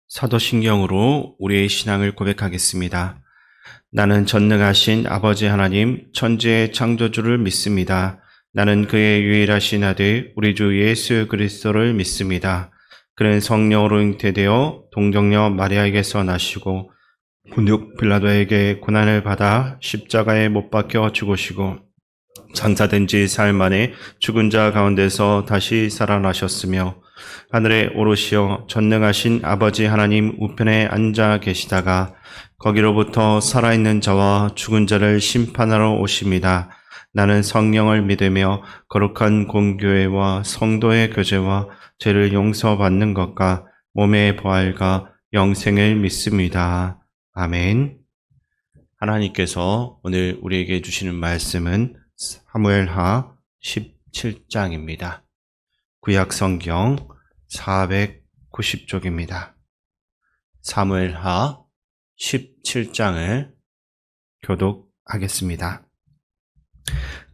사도신경으로 우리의 신앙을 고백하겠습니다. 나는 전능하신 아버지 하나님 천지의 창조주를 믿습니다. 나는 그의 유일하신 아들 우리 주 예수 그리스도를 믿습니다. 그는 성령으로 잉태되어 동정녀 마리아에게서 나시고 본육 빌라도에게 고난을 받아 십자가에 못 박혀 죽으시고 장사된 지 사흘 만에 죽은 자 가운데서 다시 살아나셨으며 하늘에 오르시어 전능하신 아버지 하나님 우편에 앉아 계시다가 거기로부터 살아있는 자와 죽은 자를 심판하러 오십니다. 나는 성령을 믿으며 거룩한 공교회와 성도의 교제와 죄를 용서받는 것과 몸의 부활과 영생을 믿습니다. 아멘. 하나님께서 오늘 우리에게 주시는 말씀은 사무엘하 17장입니다. 구약성경 490쪽입니다. 사무엘하 17장을 교독하겠습니다.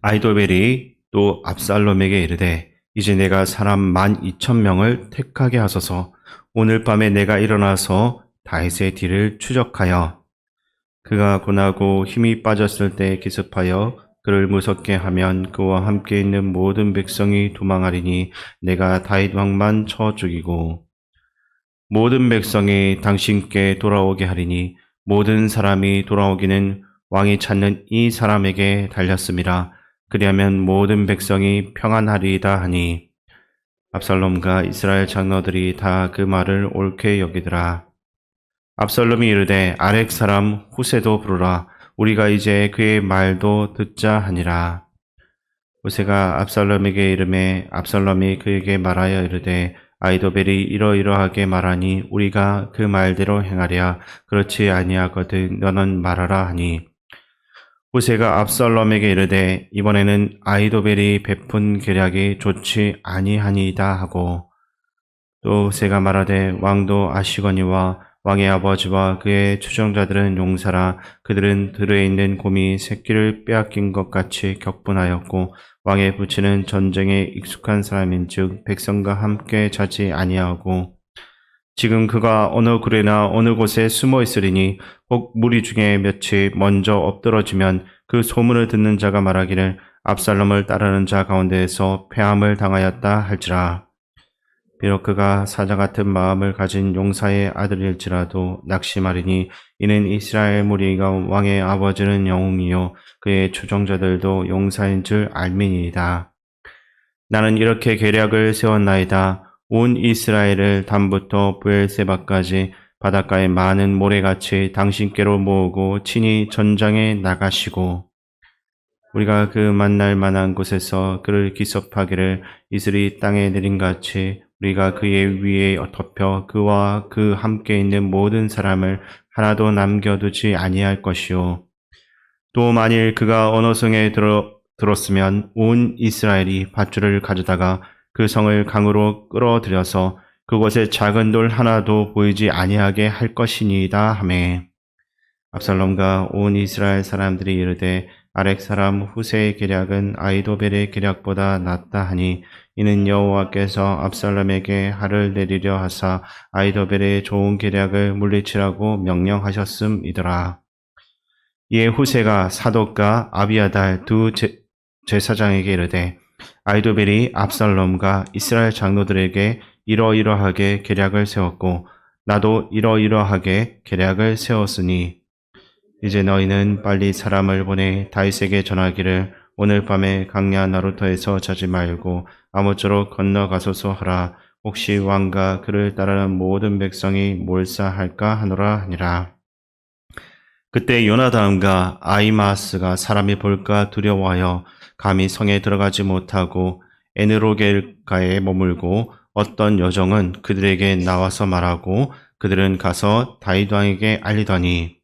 아히도벨이 또 압살롬에게 이르되 이제 내가 사람 12,000명을 택하게 하소서. 오늘 밤에 내가 일어나서 다윗의 뒤를 추적하여 그가 고나고 힘이 빠졌을 때 기습하여 그를 무섭게 하면 그와 함께 있는 모든 백성이 도망하리니 내가 다윗 왕만 쳐 죽이고 모든 백성이 당신께 돌아오게 하리니 모든 사람이 돌아오기는 왕이 찾는 이 사람에게 달렸음이라. 그리하면 모든 백성이 평안하리이다 하니 압살롬과 이스라엘 장로들이 다 그 말을 옳게 여기더라. 압살롬이 이르되 아렉 사람 후세도 부르라. 우리가 이제 그의 말도 듣자 하니라. 후세가 압살롬에게 이르매 압살롬이 그에게 말하여 이르되 아히도벨이 이러이러하게 말하니 우리가 그 말대로 행하랴. 그렇지 아니하거든 너는 말하라 하니 후세가 압살롬에게 이르되 이번에는 아히도벨이 베푼 계략이 좋지 아니하니이다 하고 또 후세가 말하되 왕도 아시거니와 왕의 아버지와 그의 추종자들은 용사라. 그들은 들에 있는 곰이 새끼를 빼앗긴 것 같이 격분하였고 왕의 부친은 전쟁에 익숙한 사람인즉 백성과 함께 자지 아니하고 지금 그가 어느 굴에나 어느 곳에 숨어 있으리니 혹 무리 중에 몇이 먼저 엎드러지면 그 소문을 듣는 자가 말하기를 압살롬을 따르는 자 가운데에서 패함을 당하였다 할지라. 비록 그가 사자 같은 마음을 가진 용사의 아들일지라도 낙심하리니 이는 이스라엘 무리가 왕의 아버지는 영웅이요 그의 추종자들도 용사인 줄 알미니이다. 나는 이렇게 계략을 세웠나이다. 온 이스라엘을 단부터 브엘세바까지 바닷가의 많은 모래같이 당신께로 모으고 친히 전장에 나가시고 우리가 그 만날 만한 곳에서 그를 기습하기를 이슬이 땅에 내린같이 우리가 그의 위에 덮여 그와 그 함께 있는 모든 사람을 하나도 남겨두지 아니할 것이요. 또 만일 그가 어느 성에 들었으면 온 이스라엘이 밧줄을 가져다가 그 성을 강으로 끌어들여서 그곳에 작은 돌 하나도 보이지 아니하게 할 것이니이다 하매 압살롬과 온 이스라엘 사람들이 이르되 아렉 사람 후세의 계략은 아히도벨의 계략보다 낫다 하니 이는 여호와께서 압살롬에게 할을 내리려 하사 아히도벨의 좋은 계략을 물리치라고 명령하셨음이더라. 이에 후세가 사독과 아비아달 두 제사장에게 이르되 아히도벨이 압살롬과 이스라엘 장로들에게 이러이러하게 계략을 세웠고 나도 이러이러하게 계략을 세웠으니 이제 너희는 빨리 사람을 보내 다윗에게 전하기를 오늘 밤에 강야 나루터에서 자지 말고 아무쪼록 건너가소서 하라. 혹시 왕과 그를 따르는 모든 백성이 몰사할까 하노라 하니라. 그때 요나단과 아히마아스가 사람이 볼까 두려워하여 감히 성에 들어가지 못하고 에느로겔가에 머물고 어떤 여종은 그들에게 나와서 말하고 그들은 가서 다윗 왕에게 알리더니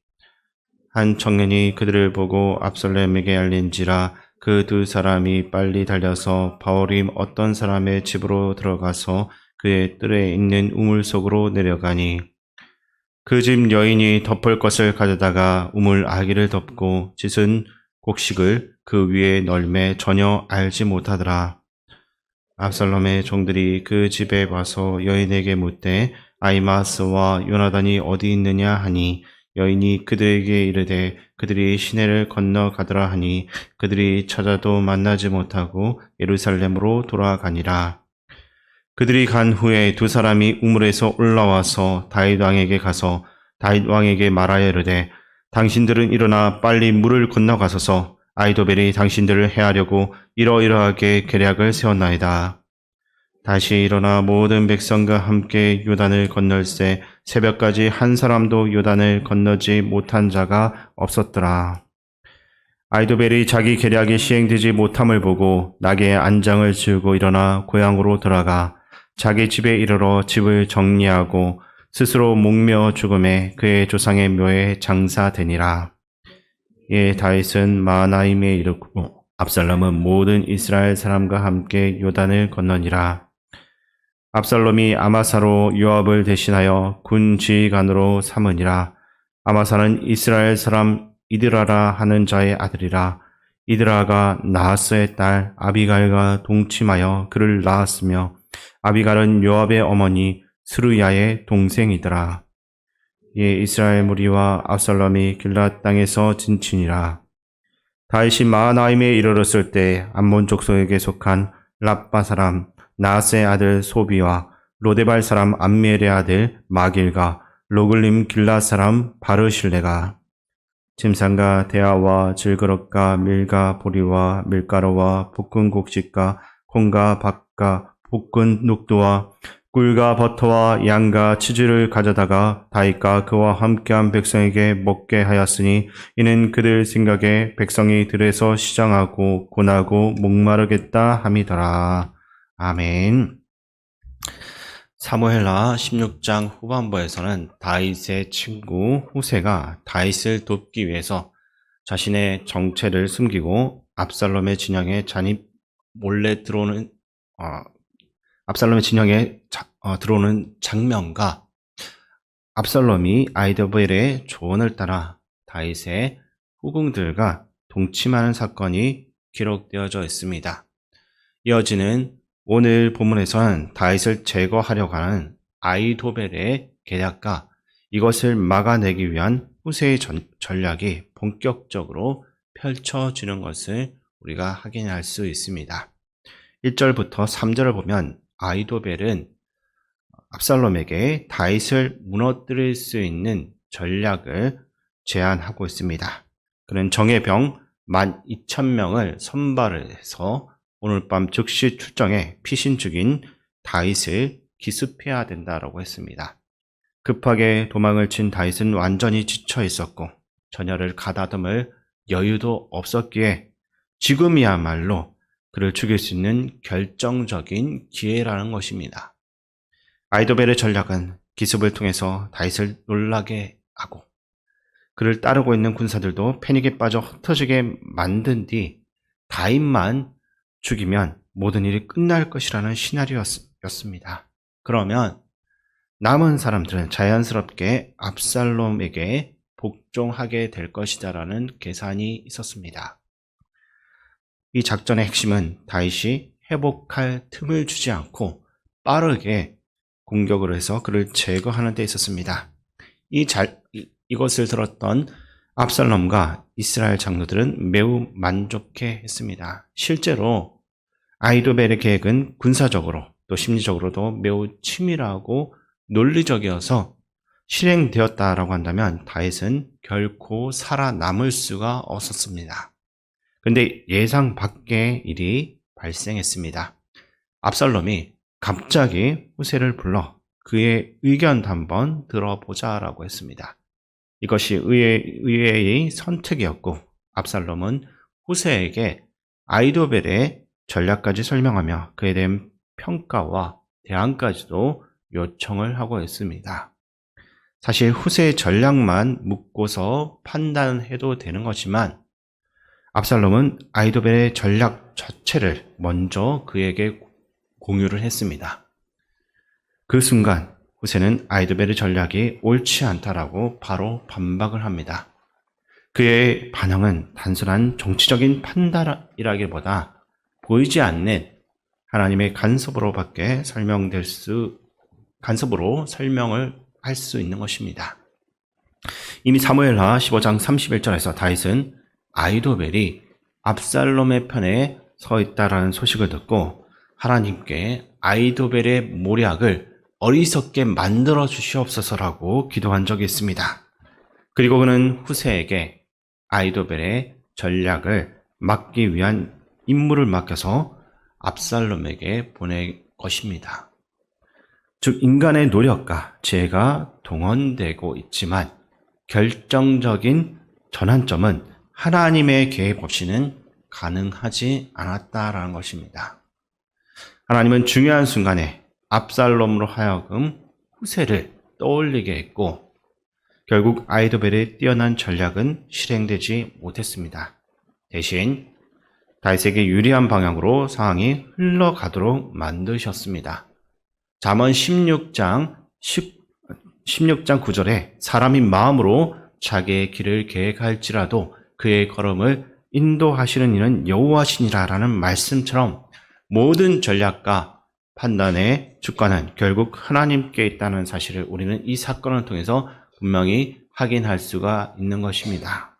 한 청년이 그들을 보고 압살롬에게 알린지라 그 두 사람이 빨리 달려서 바오림 어떤 사람의 집으로 들어가서 그의 뜰에 있는 우물 속으로 내려가니 그 집 여인이 덮을 것을 가져다가 우물 아기를 덮고 찢은 곡식을 그 위에 널매 전혀 알지 못하더라. 압살롬의 종들이 그 집에 와서 여인에게 묻되 아히마스와 요나단이 어디 있느냐 하니 여인이 그들에게 이르되 그들이 시내를 건너가더라 하니 그들이 찾아도 만나지 못하고 예루살렘으로 돌아가니라. 그들이 간 후에 두 사람이 우물에서 올라와서 다윗 왕에게 가서 다윗 왕에게 말하여 이르되 당신들은 일어나 빨리 물을 건너가소서. 아히도벨이 당신들을 해하려고 이러이러하게 계략을 세웠나이다. 다시 일어나 모든 백성과 함께 요단을 건널세 새벽까지 한 사람도 요단을 건너지 못한 자가 없었더라. 아히도벨이 자기 계략이 시행되지 못함을 보고 낙에 안장을 지우고 일어나 고향으로 돌아가 자기 집에 이르러 집을 정리하고 스스로 목며 죽음에 그의 조상의 묘에 장사되니라. 이에 다윗은 마하나임에 이르고 압살롬은 모든 이스라엘 사람과 함께 요단을 건너니라. 압살롬이 아마사로 요압을 대신하여 군 지휘관으로 삼으니라. 아마사는 이스라엘 사람 이드라라 하는 자의 아들이라. 이드라가 나하스의 딸 아비갈과 동침하여 그를 낳았으며 아비갈은 요압의 어머니 스루야의 동생이더라. 이에 이스라엘 무리와 압살롬이 길랏 땅에서 진친이라. 다윗이 마하나임에 이르렀을 때 암몬 족속에게 속한 랍바 사람 나하스의 아들 소비와 로데발 사람 암미엘의 아들 마길과 로글림 길랏 사람 바르실레가 짐산과 대하와 질그릇과 밀과 보리와 밀가루와 볶은 곡식과 콩과 밥과 볶은 녹두와 꿀과 버터와 양과 치즈를 가져다가 다윗과 그와 함께한 백성에게 먹게 하였으니 이는 그들 생각에 백성이 들에서 시장하고 고나고 목마르겠다 함이더라. 아멘. 사무엘하 16장 후반부에서는 다윗의 친구 후세가 다윗을 돕기 위해서 자신의 정체를 숨기고 압살롬의 진영에 몰래 들어오는 들어오는 장면과 압살롬이 아히도벨의 조언을 따라 다윗의 후궁들과 동침하는 사건이 기록되어져 있습니다. 이어지는 오늘 본문에서는 다윗을 제거하려고 하는 아히도벨의 계략과 이것을 막아내기 위한 후세의 전략이 본격적으로 펼쳐지는 것을 우리가 확인할 수 있습니다. 1절부터 3절을 보면 아히도벨은 압살롬에게 다윗을 무너뜨릴 수 있는 전략을 제안하고 있습니다. 그는 정예 병 12,000명을 선발을 해서 오늘 밤 즉시 출정해 피신 죽인 다윗을 기습해야 된다라고 했습니다. 급하게 도망을 친 다윗은 완전히 지쳐 있었고 전열을 가다듬을 여유도 없었기에 지금이야말로 그를 죽일 수 있는 결정적인 기회라는 것입니다. 아히도벨의 전략은 기습을 통해서 다윗을 놀라게 하고 그를 따르고 있는 군사들도 패닉에 빠져 흩어지게 만든 뒤 다윗만 죽이면 모든 일이 끝날 것이라는 시나리오였습니다. 그러면 남은 사람들은 자연스럽게 압살롬에게 복종하게 될 것이다라는 계산이 있었습니다. 이 작전의 핵심은 다윗이 회복할 틈을 주지 않고 빠르게 공격을 해서 그를 제거하는 데 있었습니다. 이것을 들었던 압살롬과 이스라엘 장로들은 매우 만족해 했습니다. 실제로 아히도벨의 계획은 군사적으로 또 심리적으로도 매우 치밀하고 논리적이어서 실행되었다라고 한다면 다윗은 결코 살아남을 수가 없었습니다. 그런데 예상 밖의 일이 발생했습니다. 압살롬이 갑자기 후세를 불러 그의 의견도 한번 들어보자라고 했습니다. 이것이 의외의 선택이었고 압살롬은 후세에게 아히도벨의 전략까지 설명하며 그에 대한 평가와 대안까지도 요청을 하고 있습니다. 사실 후세의 전략만 묻고서 판단해도 되는 거지만 압살롬은 아히도벨의 전략 자체를 먼저 그에게 공유를 했습니다. 그 순간 후세는 아히도벨의 전략이 옳지 않다라고 바로 반박을 합니다. 그의 반응은 단순한 정치적인 판단이라기보다 보이지 않는 하나님의 간섭으로밖에 설명될 수 간섭으로 설명을 할 수 있는 것입니다. 이미 사무엘하 15장 31절에서 다윗은 아히도벨이 압살롬의 편에 서 있다라는 소식을 듣고 하나님께 아히도벨의 모략을 어리석게 만들어 주시옵소서라고 기도한 적이 있습니다. 그리고 그는 후세에게 아히도벨의 전략을 막기 위한 임무를 맡겨서 압살롬에게 보낼 것입니다. 즉 인간의 노력과 지혜가 동원되고 있지만 결정적인 전환점은 하나님의 계획 없이는 가능하지 않았다라는 것입니다. 하나님은 중요한 순간에 압살롬으로 하여금 후세를 떠올리게 했고 결국 아히도벨의 뛰어난 전략은 실행되지 못했습니다. 대신 다윗에게 유리한 방향으로 상황이 흘러가도록 만드셨습니다. 잠언 16장 9절에 사람이 마음으로 자기의 길을 계획할지라도 그의 걸음을 인도하시는 이는 여호와시니라 라는 말씀처럼 모든 전략과 판단의 주권은 결국 하나님께 있다는 사실을 우리는 이 사건을 통해서 분명히 확인할 수가 있는 것입니다.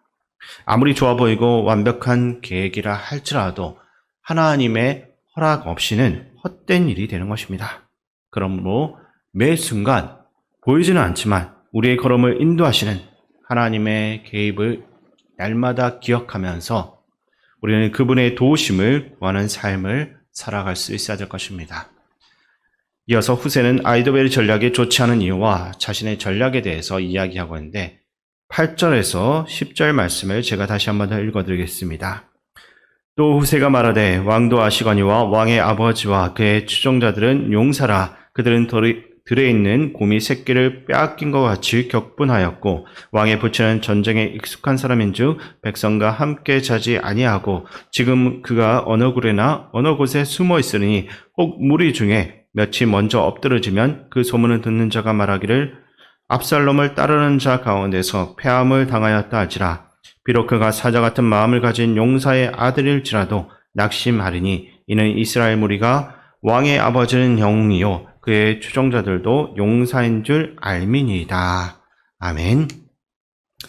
아무리 좋아 보이고 완벽한 계획이라 할지라도 하나님의 허락 없이는 헛된 일이 되는 것입니다. 그러므로 매 순간 보이지는 않지만 우리의 걸음을 인도하시는 하나님의 개입을 날마다 기억하면서 우리는 그분의 도우심을 구하는 삶을 살아갈 수 있어야 될 것입니다. 이어서 후세는 아히도벨의 전략이 좋지 않은 이유와 자신의 전략에 대해서 이야기하고 있는데 8절에서 10절 말씀을 제가 다시 한번 더 읽어드리겠습니다. 또 후세가 말하되 왕도 아시거니와 왕의 아버지와 그의 추종자들은 용사라 그들은 들에 있는 곰이 새끼를 빼앗긴 것 같이 격분하였고 왕의 부친은 전쟁에 익숙한 사람인즉 백성과 함께 자지 아니하고 지금 그가 어느 굴에나 어느 곳에 숨어 있으니 혹 무리 중에 몇이 먼저 엎드러지면 그 소문을 듣는 자가 말하기를 압살롬을 따르는 자 가운데서 패함을 당하였다 할지라 비록 그가 사자 같은 마음을 가진 용사의 아들일지라도 낙심하리니 이는 이스라엘 무리가 왕의 아버지는 영웅이요 그의 추종자들도 용사인 줄 알미니이다. 아멘.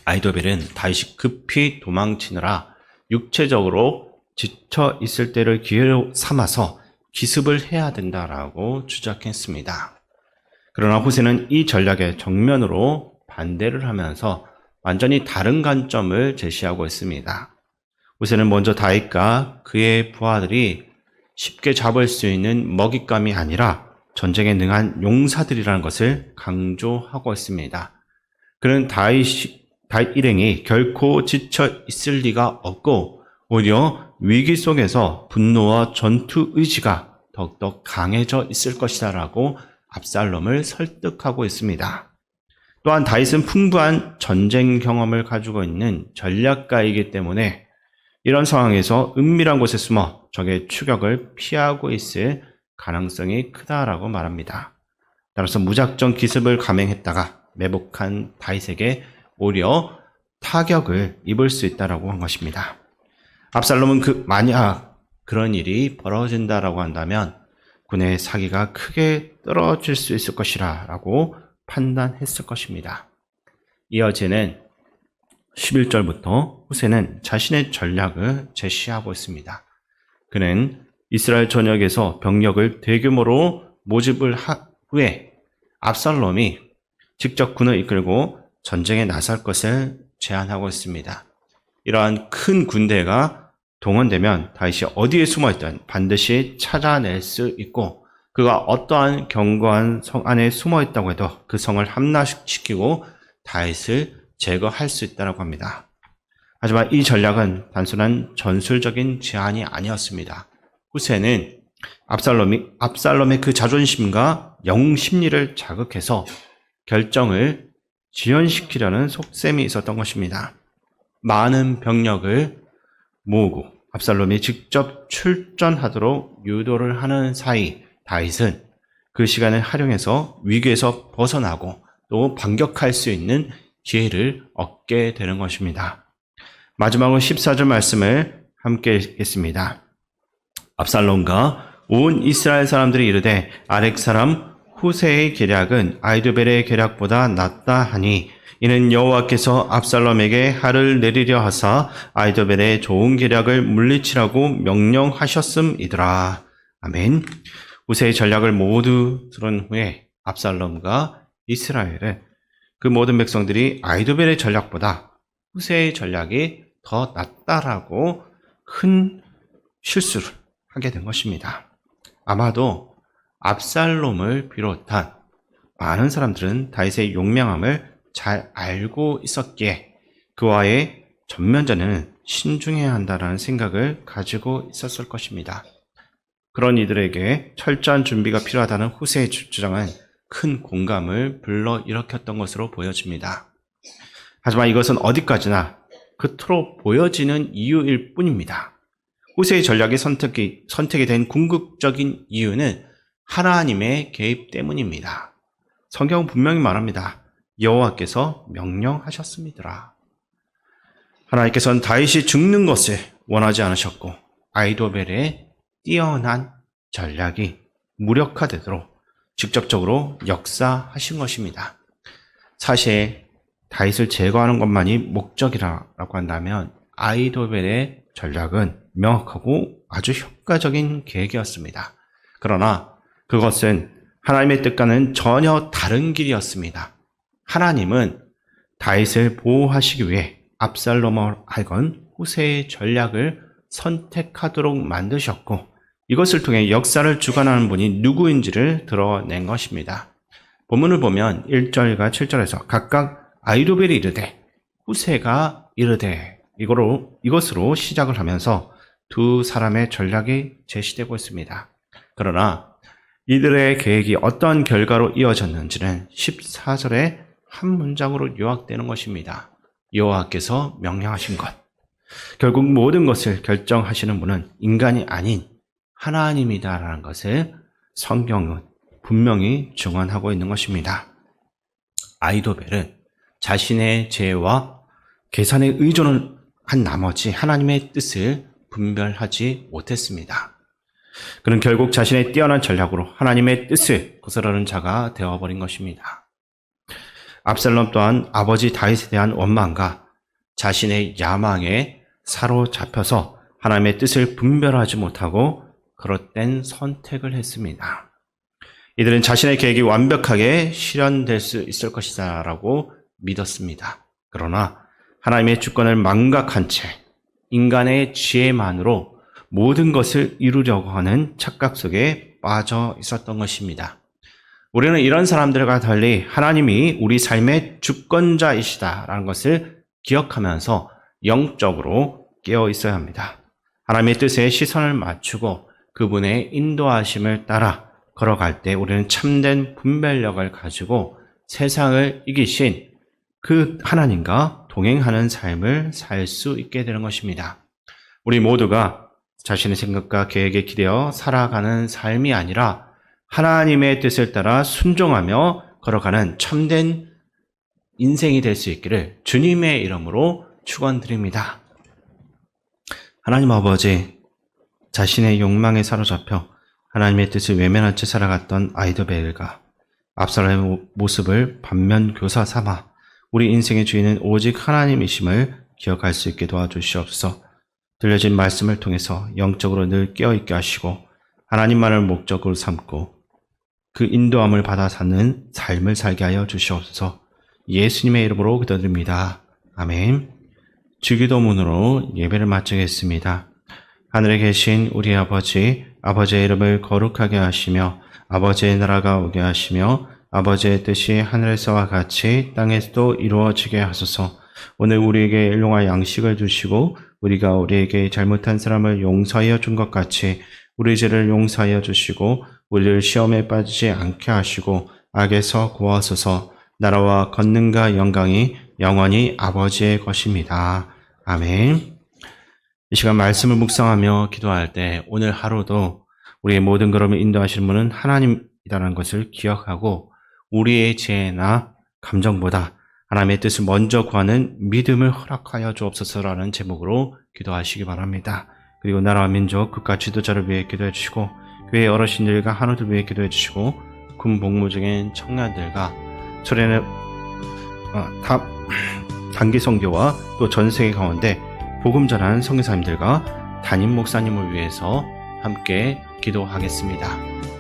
아히도벨은 다윗이 급히 도망치느라 육체적으로 지쳐 있을 때를 기회로 삼아서 기습을 해야 된다라고 주장했습니다. 그러나 후세는 이 전략에 정면으로 반대를 하면서 완전히 다른 관점을 제시하고 있습니다. 후세는 먼저 다윗과 그의 부하들이 쉽게 잡을 수 있는 먹잇감이 아니라 전쟁에 능한 용사들이라는 것을 강조하고 있습니다. 그는 다윗 일행이 결코 지쳐 있을 리가 없고 오히려 위기 속에서 분노와 전투 의지가 더욱더 강해져 있을 것이다라고 압살롬을 설득하고 있습니다. 또한 다윗은 풍부한 전쟁 경험을 가지고 있는 전략가이기 때문에 이런 상황에서 은밀한 곳에 숨어 적의 추격을 피하고 있을 가능성이 크다라고 말합니다. 따라서 무작정 기습을 감행했다가 매복한 다윗에게 오히려 타격을 입을 수 있다라고 한 것입니다. 압살롬은 만약 그런 일이 벌어진다라고 한다면 군의 사기가 크게 떨어질 수 있을 것이라고 판단했을 것입니다. 이어지는 11절부터 후세는 자신의 전략을 제시하고 있습니다. 그는 이스라엘 전역에서 병력을 대규모로 모집을 후에 압살롬이 직접 군을 이끌고 전쟁에 나설 것을 제안하고 있습니다. 이러한 큰 군대가 동원되면 다윗이 어디에 숨어있든 반드시 찾아낼 수 있고 그가 어떠한 견고한 성 안에 숨어있다고 해도 그 성을 함락시키고 다윗을 제거할 수 있다고 합니다. 하지만 이 전략은 단순한 전술적인 제안이 아니었습니다. 후세는 압살롬의 그 자존심과 영웅 심리를 자극해서 결정을 지연시키려는 속셈이 있었던 것입니다. 많은 병력을 모으고 압살롬이 직접 출전하도록 유도를 하는 사이 다윗은 그 시간을 활용해서 위기에서 벗어나고 또 반격할 수 있는 기회를 얻게 되는 것입니다. 마지막으로 14절 말씀을 함께 읽겠습니다. 압살롬과 온 이스라엘 사람들이 이르되 아렉 사람 후세의 계략은 아히도벨의 계략보다 낫다 하니 이는 여호와께서 압살롬에게 할을 내리려 하사 아히도벨의 좋은 계략을 물리치라고 명령하셨음이더라. 아멘. 후세의 전략을 모두 들은 후에 압살롬과 이스라엘의 그 모든 백성들이 아히도벨의 전략보다 후세의 전략이 더 낫다라고 큰 실수를 하게 된 것입니다. 아마도 압살롬을 비롯한 많은 사람들은 다윗의 용맹함을 잘 알고 있었기에 그와의 전면전에는 신중해야 한다는 생각을 가지고 있었을 것입니다. 그런 이들에게 철저한 준비가 필요하다는 후세의 주장은 큰 공감을 불러일으켰던 것으로 보여집니다. 하지만 이것은 어디까지나 그토록 보여지는 이유일 뿐입니다. 후세의 전략이 선택이 된 궁극적인 이유는 하나님의 개입 때문입니다. 성경은 분명히 말합니다. 여호와께서 명령하셨습니다. 하나님께서는 다윗이 죽는 것을 원하지 않으셨고 아히도벨의 뛰어난 전략이 무력화되도록 직접적으로 역사하신 것입니다. 사실 다윗을 제거하는 것만이 목적이라고 한다면 아히도벨의 전략은 명확하고 아주 효과적인 계획이었습니다. 그러나 그것은 하나님의 뜻과는 전혀 다른 길이었습니다. 하나님은 다윗을 보호하시기 위해 압살롬을 하건 후세의 전략을 선택하도록 만드셨고 이것을 통해 역사를 주관하는 분이 누구인지를 드러낸 것입니다. 본문을 보면 1절과 7절에서 각각 아히도벨이 이르되 후세가 이르되 이것으로 시작을 하면서 두 사람의 전략이 제시되고 있습니다. 그러나 이들의 계획이 어떤 결과로 이어졌는지는 14절의 한 문장으로 요약되는 것입니다. 여호와께서 명령하신 것. 결국 모든 것을 결정하시는 분은 인간이 아닌 하나님이다라는 것을 성경은 분명히 증언하고 있는 것입니다. 아히도벨은 자신의 죄와 계산에 의존을 한 나머지 하나님의 뜻을 분별하지 못했습니다. 그는 결국 자신의 뛰어난 전략으로 하나님의 뜻을 거스르는 자가 되어버린 것입니다. 압살롬 또한 아버지 다윗에 대한 원망과 자신의 야망에 사로잡혀서 하나님의 뜻을 분별하지 못하고 그릇된 선택을 했습니다. 이들은 자신의 계획이 완벽하게 실현될 수 있을 것이다 라고 믿었습니다. 그러나 하나님의 주권을 망각한 채 인간의 지혜만으로 모든 것을 이루려고 하는 착각 속에 빠져 있었던 것입니다. 우리는 이런 사람들과 달리 하나님이 우리 삶의 주권자이시다라는 것을 기억하면서 영적으로 깨어 있어야 합니다. 하나님의 뜻에 시선을 맞추고 그분의 인도하심을 따라 걸어갈 때 우리는 참된 분별력을 가지고 세상을 이기신 그 하나님과 동행하는 삶을 살 수 있게 되는 것입니다. 우리 모두가 자신의 생각과 계획에 기대어 살아가는 삶이 아니라 하나님의 뜻을 따라 순종하며 걸어가는 참된 인생이 될 수 있기를 주님의 이름으로 축원드립니다. 하나님 아버지, 자신의 욕망에 사로잡혀 하나님의 뜻을 외면한 채 살아갔던 아히도벨과 압살롬의 모습을 반면교사 삼아 우리 인생의 주인은 오직 하나님이심을 기억할 수 있게 도와주시옵소서. 들려진 말씀을 통해서 영적으로 늘 깨어있게 하시고 하나님만을 목적으로 삼고 그 인도함을 받아 사는 삶을 살게 하여 주시옵소서. 예수님의 이름으로 기도드립니다. 아멘. 주기도문으로 예배를 마치겠습니다. 하늘에 계신 우리 아버지, 아버지의 이름을 거룩하게 하시며 아버지의 나라가 오게 하시며 아버지의 뜻이 하늘에서와 같이 땅에서도 이루어지게 하소서. 오늘 우리에게 일용할 양식을 주시고 우리가 우리에게 잘못한 사람을 용서하여 준 것 같이 우리 죄를 용서하여 주시고 우리를 시험에 빠지지 않게 하시고 악에서 구하소서. 나라와 권능과 영광이 영원히 아버지의 것입니다. 아멘. 이 시간 말씀을 묵상하며 기도할 때 오늘 하루도 우리의 모든 걸음을 인도하시는 분은 하나님이라는 것을 기억하고 우리의 지혜나 감정보다 하나님의 뜻을 먼저 구하는 믿음을 허락하여 주옵소서라는 제목으로 기도하시기 바랍니다. 그리고 나라와 민족, 국가 지도자를 위해 기도해 주시고 교회 어르신들과 한우들 위해 기도해 주시고 군 복무 중인 청년들과 소련의 단기 선교와 또 전 세계 가운데 복음 전하는 선교사님들과 담임 목사님을 위해서 함께 기도하겠습니다.